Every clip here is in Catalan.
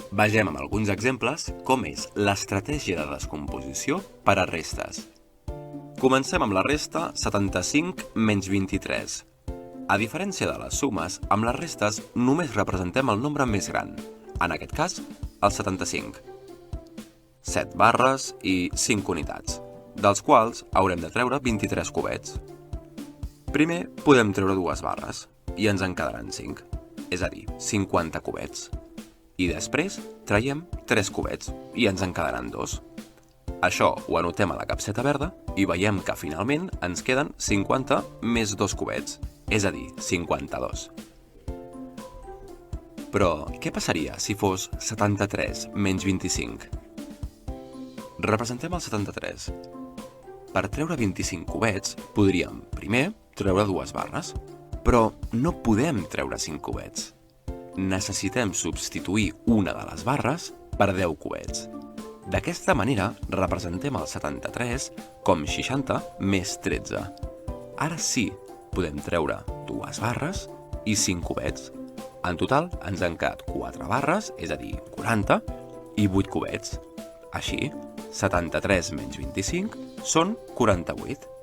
Vegem amb alguns exemples com és l'estratègia de descomposició per a restes. Comencem amb la resta 75 menys 23. A diferència de les sumes, amb les restes només representem el nombre més gran, en aquest cas, el 75. 7 barres i 5 unitats, dels quals haurem de treure 23 cubets. Primer podem treure 2 barres i ens en quedaran 5, és a dir, 50 cubets. I després traiem 3 cubets i ens en quedaran 2. Això ho anotem a la capseta verda i veiem que finalment ens queden 50 més 2 cubets, és a dir, 52. Però què passaria si fos 73 menys 25? Representem el 73. Per treure 25 cubets podríem, primer, treure 2 barres, però no podem treure 5 cubets. Necessitem substituir una de les barres per 10 cubets. D'aquesta manera representem el 73 com 60 més 13. Ara sí, podem treure 2 barres i 5 cubets. En total ens han quedat 4 barres, és a dir, 40, i 8 cubets. Així, 73 menys 25 són 48.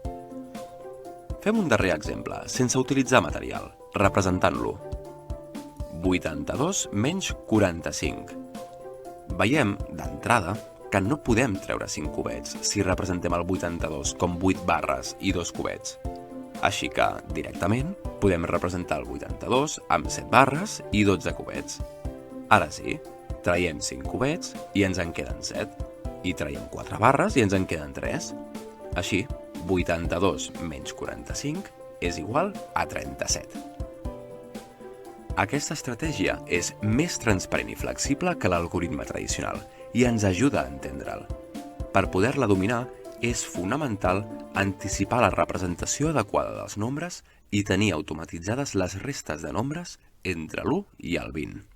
Fem un darrer exemple, sense utilitzar material, representant-lo. 82 menys 45. Veiem, d'entrada, que no podem treure 5 cubets si representem el 82 com 8 barres i 2 cubets. Així que, directament, podem representar el 82 amb 7 barres i 12 cubets. Ara sí, traiem 5 cubets i ens en queden 7, i traiem 4 barres i ens en queden 3. Així, 82 menys 45 és igual a 37. Aquesta estratègia és més transparent i flexible que l'algoritme tradicional i ens ajuda a entendre'l. Per poder-la dominar, és fonamental anticipar la representació adequada dels nombres i tenir automatitzades les restes de nombres entre l'1 i el 20.